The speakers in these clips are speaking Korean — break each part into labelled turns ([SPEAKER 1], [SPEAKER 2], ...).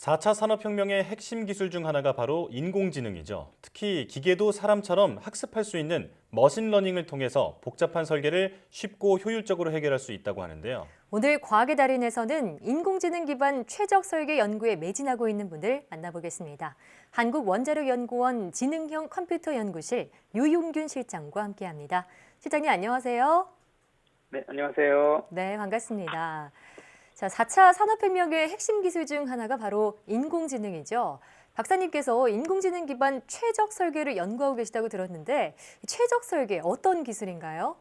[SPEAKER 1] 4차 산업혁명의 핵심 기술 중 하나가 바로 인공지능이죠. 특히 기계도 사람처럼 학습할 수 있는 머신러닝을 통해서 복잡한 설계를 쉽고 효율적으로 해결할 수 있다고 하는데요.
[SPEAKER 2] 오늘 과학의 달인에서는 인공지능 기반 최적 설계 연구에 매진하고 있는 분들 만나보겠습니다. 한국원자력연구원 지능형 컴퓨터 연구실 유용균 실장과 함께합니다. 실장님 안녕하세요.
[SPEAKER 3] 네, 안녕하세요.
[SPEAKER 2] 네, 반갑습니다. 자, 4차 산업혁명의 핵심 기술 중 하나가 바로 인공지능이죠. 박사님께서 인공지능 기반 최적 설계를 연구하고 계시다고 들었는데 최적 설계 어떤 기술인가요?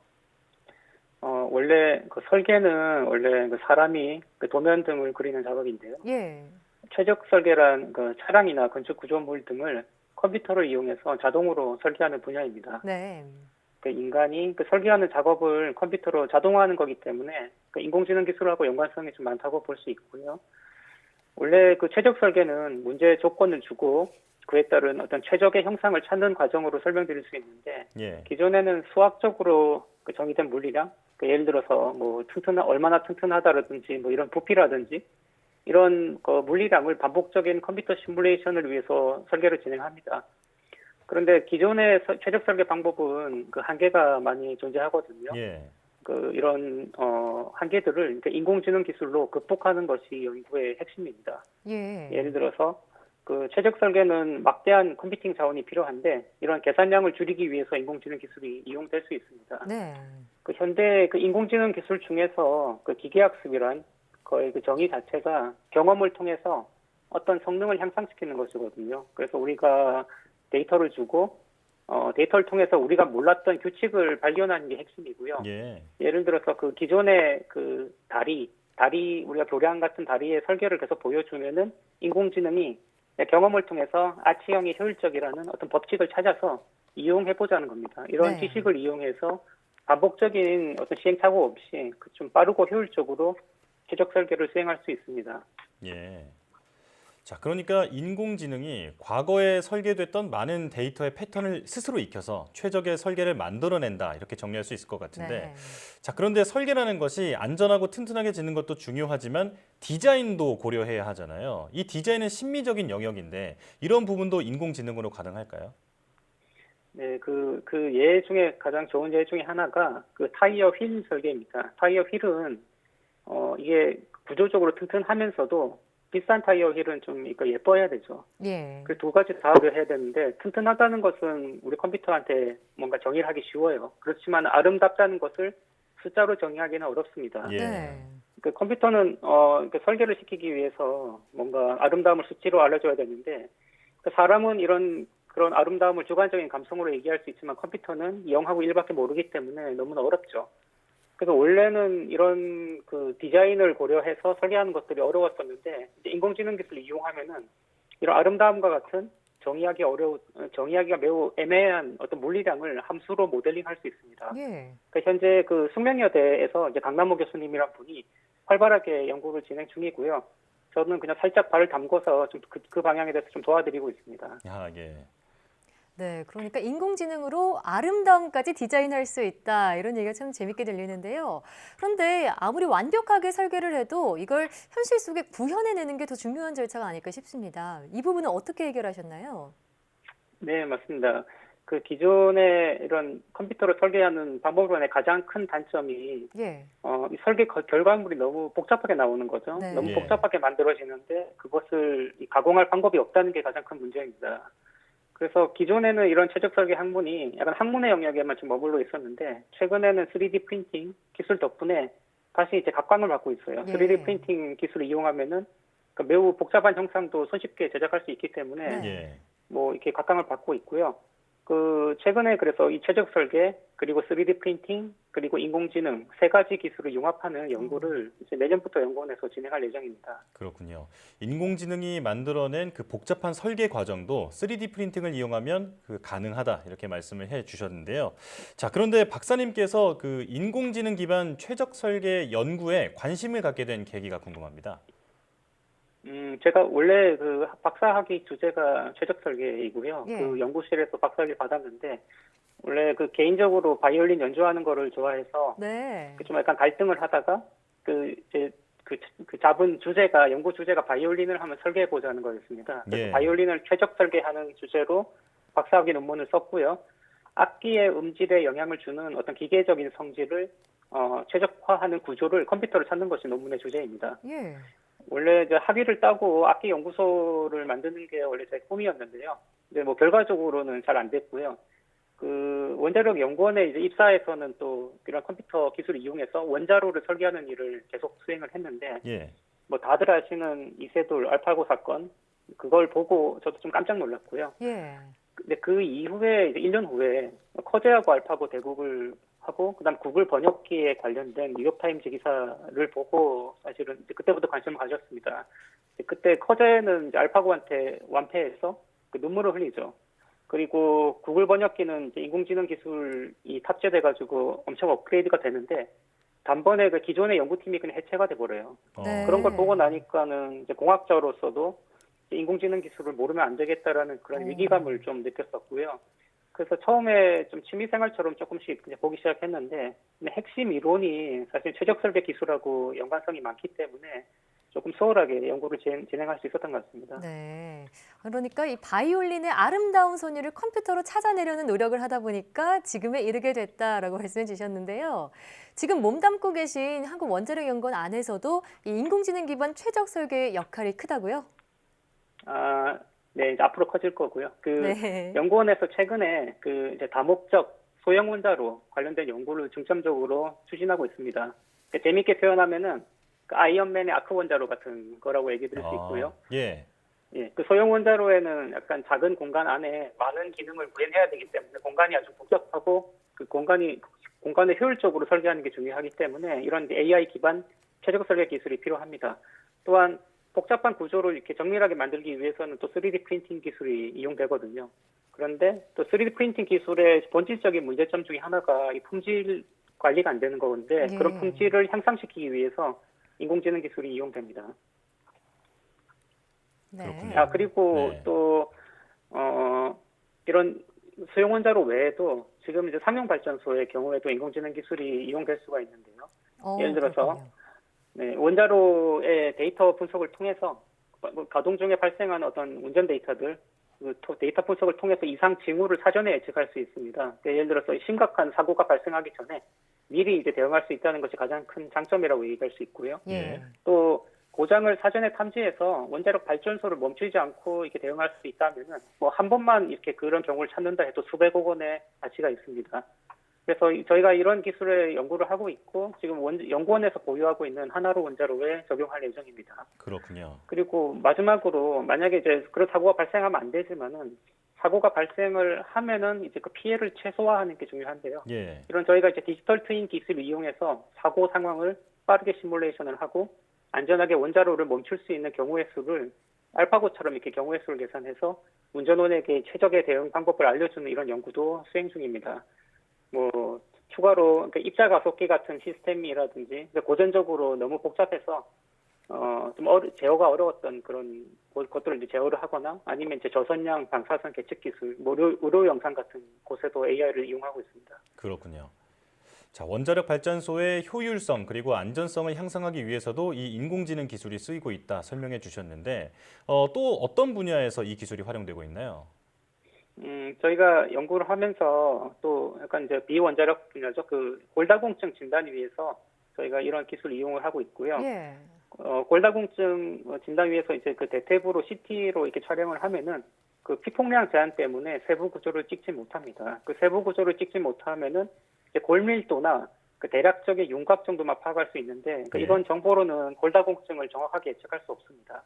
[SPEAKER 3] 원래 그 설계는 원래 그 사람이 그 도면 등을 그리는 작업인데요.
[SPEAKER 2] 예.
[SPEAKER 3] 최적 설계란 그 차량이나 건축 구조물 등을 컴퓨터를 이용해서 자동으로 설계하는 분야입니다.
[SPEAKER 2] 네.
[SPEAKER 3] 그 인간이 그 설계하는 작업을 컴퓨터로 자동화하는 거기 때문에 그 인공지능 기술하고 연관성이 좀 많다고 볼 수 있고요. 원래 그 최적 설계는 문제 조건을 주고 그에 따른 어떤 최적의 형상을 찾는 과정으로 설명드릴 수 있는데
[SPEAKER 1] 예.
[SPEAKER 3] 기존에는 수학적으로 그 정의된 물리량, 그 예를 들어서 뭐 얼마나 튼튼하다라든지 뭐 이런 부피라든지 이런 그 물리량을 반복적인 컴퓨터 시뮬레이션을 위해서 설계를 진행합니다. 그런데 기존의 최적 설계 방법은 그 한계가 많이 존재하거든요.
[SPEAKER 1] 예.
[SPEAKER 3] 그 이런 한계들을 인공지능 기술로 극복하는 것이 연구의 핵심입니다.
[SPEAKER 2] 예.
[SPEAKER 3] 예를 들어서 그 최적 설계는 막대한 컴퓨팅 자원이 필요한데 이런 계산량을 줄이기 위해서 인공지능 기술이 이용될 수 있습니다.
[SPEAKER 2] 네.
[SPEAKER 3] 그 현대 그 인공지능 기술 중에서 그 기계학습이란 거의 그 정의 자체가 경험을 통해서 어떤 성능을 향상시키는 것이거든요. 그래서 우리가 데이터를 주고 데이터를 통해서 우리가 몰랐던 규칙을 발견하는 게 핵심이고요.
[SPEAKER 1] 예.
[SPEAKER 3] 예를 들어서 그 기존의 그 다리 우리가 교량 같은 다리의 설계를 계속 보여주면은 인공지능이 경험을 통해서 아치형이 효율적이라는 어떤 법칙을 찾아서 이용해보자는 겁니다. 이런
[SPEAKER 2] 네.
[SPEAKER 3] 지식을 이용해서 반복적인 어떤 시행착오 없이 좀 빠르고 효율적으로 최적 설계를 수행할 수 있습니다.
[SPEAKER 1] 예. 자, 그러니까 인공지능이 과거에 설계됐던 많은 데이터의 패턴을 스스로 익혀서 최적의 설계를 만들어낸다 이렇게 정리할 수 있을 것 같은데
[SPEAKER 2] 네.
[SPEAKER 1] 자, 그런데 설계라는 것이 안전하고 튼튼하게 짓는 것도 중요하지만 디자인도 고려해야 하잖아요. 이 디자인은 심미적인 영역인데 이런 부분도 인공지능으로 가능할까요?
[SPEAKER 3] 네, 그 예 중에 가장 좋은 예 중에 하나가 그 타이어 휠 설계입니다. 타이어 휠은 이게 구조적으로 튼튼하면서도 비싼 타이어 휠은 좀 이거 예뻐야 되죠.
[SPEAKER 2] 예.
[SPEAKER 3] 그 두 가지 다 고려해야 되는데 튼튼하다는 것은 우리 컴퓨터한테 뭔가 정의를 하기 쉬워요. 그렇지만 아름답다는 것을 숫자로 정의하기는 어렵습니다.
[SPEAKER 1] 예.
[SPEAKER 2] 네.
[SPEAKER 3] 그 컴퓨터는 그 설계를 시키기 위해서 뭔가 아름다움을 수치로 알려줘야 되는데 그 사람은 그런 아름다움을 주관적인 감성으로 얘기할 수 있지만 컴퓨터는 0하고 1밖에 모르기 때문에 너무나 어렵죠. 그래서 원래는 이런 그 디자인을 고려해서 설계하는 것들이 어려웠었는데 이제 인공지능 기술을 이용하면은 이런 아름다움과 같은 정의하기가 매우 애매한 어떤 물리량을 함수로 모델링할 수 있습니다.
[SPEAKER 2] 예.
[SPEAKER 3] 그러니까 현재 그 숙명여대에서 이제 강남호 교수님이란 분이 활발하게 연구를 진행 중이고요. 저는 그냥 살짝 발을 담궈서 좀 그 방향에 대해서 좀 도와드리고 있습니다.
[SPEAKER 1] 아, 예.
[SPEAKER 2] 네, 그러니까 인공지능으로 아름다움까지 디자인할 수 있다 이런 얘기가 참 재밌게 들리는데요. 그런데 아무리 완벽하게 설계를 해도 이걸 현실 속에 구현해내는 게 더 중요한 절차가 아닐까 싶습니다. 이 부분은 어떻게 해결하셨나요?
[SPEAKER 3] 네, 맞습니다. 그 기존의 이런 컴퓨터를 설계하는 방법론의 가장 큰 단점이
[SPEAKER 2] 예.
[SPEAKER 3] 이 설계 결과물이 너무 복잡하게 나오는 거죠.
[SPEAKER 2] 네.
[SPEAKER 3] 너무
[SPEAKER 1] 예.
[SPEAKER 3] 복잡하게 만들어지는데 그것을 가공할 방법이 없다는 게 가장 큰 문제입니다. 그래서 기존에는 이런 최적 설계 학문이 약간 학문의 영역에만 좀 머물러 있었는데 최근에는 3D 프린팅 기술 덕분에 다시 이제 각광을 받고 있어요.
[SPEAKER 2] 예.
[SPEAKER 3] 3D 프린팅 기술을 이용하면은 그 매우 복잡한 형상도 손쉽게 제작할 수 있기 때문에
[SPEAKER 2] 네.
[SPEAKER 1] 예.
[SPEAKER 3] 뭐 이렇게 각광을 받고 있고요. 그 최근에 그래서 이 최적 설계 그리고 3D 프린팅 그리고 인공지능 세 가지 기술을 융합하는 연구를 이제 내년부터 연구원에서 진행할 예정입니다.
[SPEAKER 1] 그렇군요. 인공지능이 만들어낸 그 복잡한 설계 과정도 3D 프린팅을 이용하면 가능하다 이렇게 말씀을 해 주셨는데요. 자, 그런데 박사님께서 그 인공지능 기반 최적 설계 연구에 관심을 갖게 된 계기가 궁금합니다.
[SPEAKER 3] 제가 원래 그 박사학위 주제가 최적 설계이고요.
[SPEAKER 2] 예.
[SPEAKER 3] 그 연구실에서 박사학위 받았는데 원래 그 개인적으로 바이올린 연주하는 거를 좋아해서
[SPEAKER 2] 네.
[SPEAKER 3] 좀 약간 갈등을 하다가 그 이제 그 잡은 주제가 연구 주제가 바이올린을 한번 설계해 보자는 거였습니다. 그래서
[SPEAKER 1] 예.
[SPEAKER 3] 바이올린을 최적 설계하는 주제로 박사학위 논문을 썼고요. 악기의 음질에 영향을 주는 어떤 기계적인 성질을 최적화하는 구조를 컴퓨터로 찾는 것이 논문의 주제입니다.
[SPEAKER 2] 예.
[SPEAKER 3] 원래 이제 학위를 따고 악기 연구소를 만드는 게 원래 제 꿈이었는데요. 근데 뭐 결과적으로는 잘 안 됐고요. 그 원자력 연구원에 이제 입사해서는 또 이런 컴퓨터 기술을 이용해서 원자로를 설계하는 일을 계속 수행을 했는데
[SPEAKER 1] 예.
[SPEAKER 3] 뭐 다들 아시는 이세돌 알파고 사건 그걸 보고 저도 좀 깜짝 놀랐고요.
[SPEAKER 2] 예.
[SPEAKER 3] 근데 그 이후에 이제 1년 후에 커제하고 알파고 대국을 하고 그다음 구글 번역기에 관련된 뉴욕타임즈 기사를 보고 사실은 이제 그때부터 관심을 가졌습니다. 그때 커제는 이제 알파고한테 완패해서 그 눈물을 흘리죠. 그리고 구글 번역기는 이제 인공지능 기술이 탑재돼가지고 엄청 업그레이드가 되는데 단번에 그 기존의 연구팀이 그냥 해체가 돼버려요.
[SPEAKER 2] 네.
[SPEAKER 3] 그런 걸 보고 나니까는 이제 공학자로서도 이제 인공지능 기술을 모르면 안 되겠다라는 그런 위기감을 좀 느꼈었고요. 그래서 처음에 좀 취미생활처럼 조금씩 이제 보기 시작했는데 근데 핵심 이론이 사실 최적 설계 기술하고 연관성이 많기 때문에 조금 수월하게 연구를 진행할 수 있었던 것 같습니다.
[SPEAKER 2] 네. 그러니까 이 바이올린의 아름다운 소리를 컴퓨터로 찾아내려는 노력을 하다 보니까 지금에 이르게 됐다라고 말씀해 주셨는데요. 지금 몸담고 계신 한국원자력연구원 안에서도 이 인공지능 기반 최적 설계의 역할이 크다고요?
[SPEAKER 3] 네, 이제 앞으로 커질 거고요.
[SPEAKER 2] 네.
[SPEAKER 3] 연구원에서 최근에 그 이제 다목적 소형 원자로 관련된 연구를 중점적으로 추진하고 있습니다. 재미있게 표현하면은 그 아이언맨의 아크 원자로 같은 거라고 얘기 드릴 수 있고요.
[SPEAKER 1] 예.
[SPEAKER 3] 예, 그 소형 원자로에는 약간 작은 공간 안에 많은 기능을 구현해야 되기 때문에 공간이 아주 복잡하고 그 공간을 효율적으로 설계하는 게 중요하기 때문에 이런 AI 기반 최적 설계 기술이 필요합니다. 또한 복잡한 구조를 이렇게 정밀하게 만들기 위해서는 또 3D 프린팅 기술이 이용되거든요. 그런데 또 3D 프린팅 기술의 본질적인 문제점 중에 하나가 이 품질 관리가 안 되는 건데
[SPEAKER 2] 예.
[SPEAKER 3] 그런 품질을 향상시키기 위해서 인공지능 기술이 이용됩니다.
[SPEAKER 2] 네.
[SPEAKER 1] 그렇군요.
[SPEAKER 3] 그리고
[SPEAKER 1] 네.
[SPEAKER 3] 또 이런 소형 원자로 외에도 지금 이제 상용 발전소의 경우에도 인공지능 기술이 이용될 수가 있는데요. 예를 들어서
[SPEAKER 2] 그렇군요.
[SPEAKER 3] 네, 원자로의 데이터 분석을 통해서 가동 중에 발생한 어떤 운전 데이터들 그 데이터 분석을 통해서 이상 징후를 사전에 예측할 수 있습니다. 예를 들어서 심각한 사고가 발생하기 전에 미리 이제 대응할 수 있다는 것이 가장 큰 장점이라고 얘기할 수 있고요.
[SPEAKER 2] 예.
[SPEAKER 3] 또 고장을 사전에 탐지해서 원자력 발전소를 멈추지 않고 이렇게 대응할 수 있다면은 뭐 한 번만 이렇게 그런 경우를 찾는다 해도 수백억 원의 가치가 있습니다. 그래서 저희가 이런 기술의 연구를 하고 있고 지금 연구원에서 보유하고 있는 하나로 원자로에 적용할 예정입니다.
[SPEAKER 1] 그렇군요.
[SPEAKER 3] 그리고 마지막으로 만약에 이제 그런 사고가 발생하면 안 되지만은 사고가 발생을 하면은 이제 그 피해를 최소화하는 게 중요한데요.
[SPEAKER 1] 예.
[SPEAKER 3] 이런 저희가 이제 디지털 트윈 기술을 이용해서 사고 상황을 빠르게 시뮬레이션을 하고 안전하게 원자로를 멈출 수 있는 경우의 수를 알파고처럼 이렇게 경우의 수를 계산해서 운전원에게 최적의 대응 방법을 알려주는 이런 연구도 수행 중입니다. 뭐 추가로 그러니까 입자 가속기 같은 시스템이라든지 고전적으로 너무 복잡해서 좀 제어가 어려웠던 그런 것들을 이제 제어를 하거나 아니면 이제 저선량 방사선 계측 기술, 의료 영상 같은 곳에도 AI를 이용하고 있습니다.
[SPEAKER 1] 그렇군요. 자, 원자력 발전소의 효율성 그리고 안전성을 향상하기 위해서도 이 인공지능 기술이 쓰이고 있다 설명해 주셨는데 또 어떤 분야에서 이 기술이 활용되고 있나요?
[SPEAKER 3] 저희가 연구를 하면서 또 약간 이제 비원자력 분야죠. 그 골다공증 진단을 위해서 저희가 이런 기술 이용을 하고 있고요.
[SPEAKER 2] 예.
[SPEAKER 3] 골다공증 진단 위해서 이제 그 대퇴부로 CT로 이렇게 촬영을 하면은 그 피폭량 제한 때문에 세부 구조를 찍지 못합니다. 그 세부 구조를 찍지 못하면은 이제 골밀도나 그 대략적인 윤곽 정도만 파악할 수 있는데 그러니까
[SPEAKER 1] 네.
[SPEAKER 3] 이런 정보로는 골다공증을 정확하게 예측할 수 없습니다.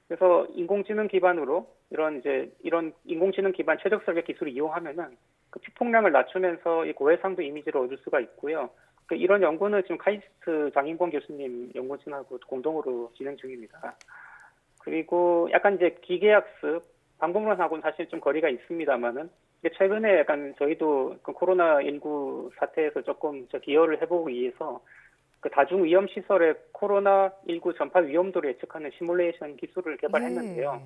[SPEAKER 3] 그래서 인공지능 기반으로 이런 인공지능 기반 최적 설계 기술을 이용하면은 그 피폭량을 낮추면서 이 고해상도 이미지를 얻을 수가 있고요. 이런 연구는 지금 카이스트 장인권 교수님 연구진하고 공동으로 진행 중입니다. 그리고 약간 이제 기계학습, 방법론하고는 사실 좀 거리가 있습니다만은 최근에 약간 저희도 그 코로나19 사태에서 조금 기여를 해보기 위해서 그 다중 위험 시설의 코로나19 전파 위험도를 예측하는 시뮬레이션 기술을 개발했는데요.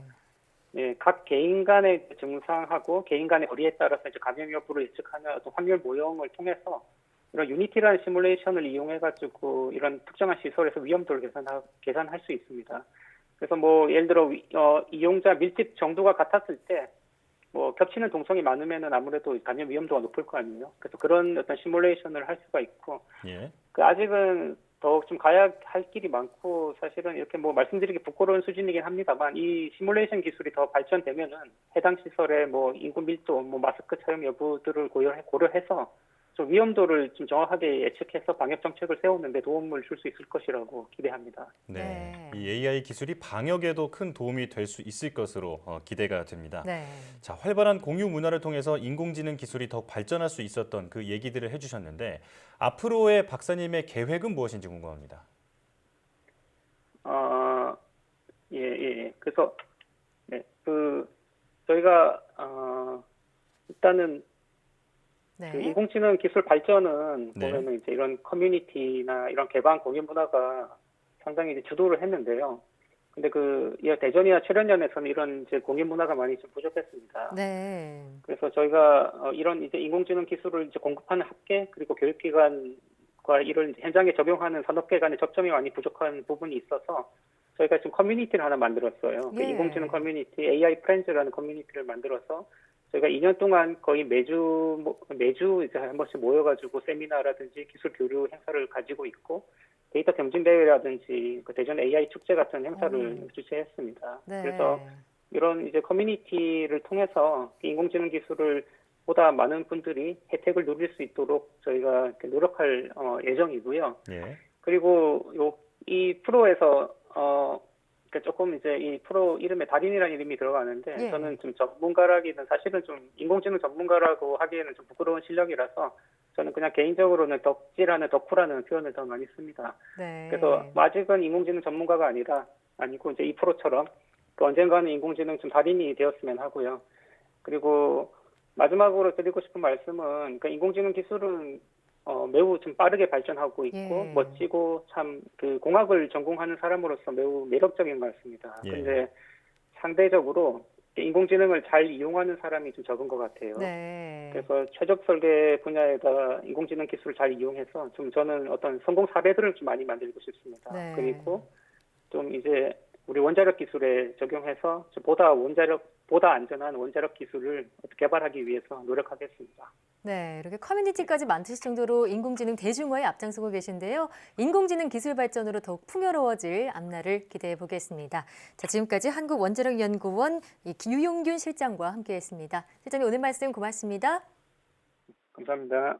[SPEAKER 3] 예, 각 개인 간의 증상하고 개인 간의 거리에 따라서 이제 감염 여부를 예측하는 어떤 확률 모형을 통해서 이런 유니티라는 시뮬레이션을 이용해가지고 이런 특정한 시설에서 위험도를 계산할 수 있습니다. 그래서 뭐 예를 들어 이용자 밀집 정도가 같았을 때 뭐 겹치는 동선이 많으면은 아무래도 감염 위험도가 높을 거 아니에요. 그래서 그런 어떤 시뮬레이션을 할 수가 있고,
[SPEAKER 1] 예.
[SPEAKER 3] 아직은 더 좀 가야 할 길이 많고 사실은 이렇게 뭐 말씀드리기 부끄러운 수준이긴 합니다만 이 시뮬레이션 기술이 더 발전되면은 해당 시설의 뭐 인구 밀도, 뭐 마스크 착용 여부들을 고려해서 좀 위험도를 좀 정확하게 예측해서 방역 정책을 세우는 데 도움을 줄 수 있을 것이라고 기대합니다.
[SPEAKER 1] 네.
[SPEAKER 2] 네.
[SPEAKER 1] 이 AI 기술이 방역에도 큰 도움이 될 수 있을 것으로 기대가 됩니다.
[SPEAKER 2] 네.
[SPEAKER 1] 자, 활발한 공유 문화를 통해서 인공지능 기술이 더욱 발전할 수 있었던 그 얘기들을 해주셨는데 앞으로의 박사님의 계획은 무엇인지 궁금합니다.
[SPEAKER 3] 예. 그래서 네, 저희가 일단은
[SPEAKER 2] 네.
[SPEAKER 3] 그 인공지능 기술 발전은
[SPEAKER 1] 네.
[SPEAKER 3] 보면은 이제 이런 커뮤니티나 이런 개방 공유 문화가 상당히 이제 주도를 했는데요. 근데 이 대전이나 출연연에서는 이런 이제 공유 문화가 많이 좀 부족했습니다.
[SPEAKER 2] 네.
[SPEAKER 3] 그래서 저희가 이런 이제 인공지능 기술을 이제 공급하는 학계 그리고 교육기관과 이런 이제 현장에 적용하는 산업계 간의 접점이 많이 부족한 부분이 있어서 저희가 지금 커뮤니티를 하나 만들었어요. 그
[SPEAKER 2] 예.
[SPEAKER 3] 인공지능 커뮤니티 AI 프렌즈라는 커뮤니티를 만들어서 저희가 2년 동안 거의 매주 이제 한 번씩 모여가지고 세미나라든지 기술 교류 행사를 가지고 있고 데이터 경진 대회라든지 그 대전 AI 축제 같은 행사를 주최했습니다.
[SPEAKER 2] 네.
[SPEAKER 3] 그래서 이런 이제 커뮤니티를 통해서 인공지능 기술을 보다 많은 분들이 혜택을 누릴 수 있도록 저희가 이렇게 노력할 예정이고요.
[SPEAKER 1] 예.
[SPEAKER 3] 그리고 이 프로에서 그러니까 조금 이제 이 프로 이름에 달인이라는 이름이 들어가는데
[SPEAKER 2] 예.
[SPEAKER 3] 저는 좀 전문가라기는 사실은 좀 인공지능 전문가라고 하기에는 좀 부끄러운 실력이라서 저는 그냥 개인적으로는 덕질하는 덕후라는 표현을 더 많이 씁니다.
[SPEAKER 2] 네.
[SPEAKER 3] 그래서 아직은 인공지능 전문가가 아니고 이제 이 프로처럼 그 언젠가는 인공지능 좀 달인이 되었으면 하고요. 그리고 마지막으로 드리고 싶은 말씀은 그 인공지능 기술은 매우 좀 빠르게 발전하고 있고
[SPEAKER 2] 예.
[SPEAKER 3] 멋지고 참 그 공학을 전공하는 사람으로서 매우 매력적인 것 같습니다.
[SPEAKER 1] 예.
[SPEAKER 3] 근데 상대적으로 인공지능을 잘 이용하는 사람이 좀 적은 것 같아요.
[SPEAKER 2] 네.
[SPEAKER 3] 그래서 최적 설계 분야에다 인공지능 기술을 잘 이용해서 좀 저는 어떤 성공 사례들을 좀 많이 만들고 싶습니다.
[SPEAKER 2] 네.
[SPEAKER 3] 그리고 좀 이제 우리 원자력 기술에 적용해서 좀 보다 안전한 원자력 기술을 개발하기 위해서 노력하겠습니다.
[SPEAKER 2] 네, 이렇게 커뮤니티까지 만드실 정도로 인공지능 대중화에 앞장서고 계신데요. 인공지능 기술 발전으로 더욱 풍요로워질 앞날을 기대해 보겠습니다. 자, 지금까지 한국원자력연구원 유용균 실장과 함께했습니다. 실장님 오늘 말씀 고맙습니다.
[SPEAKER 3] 감사합니다.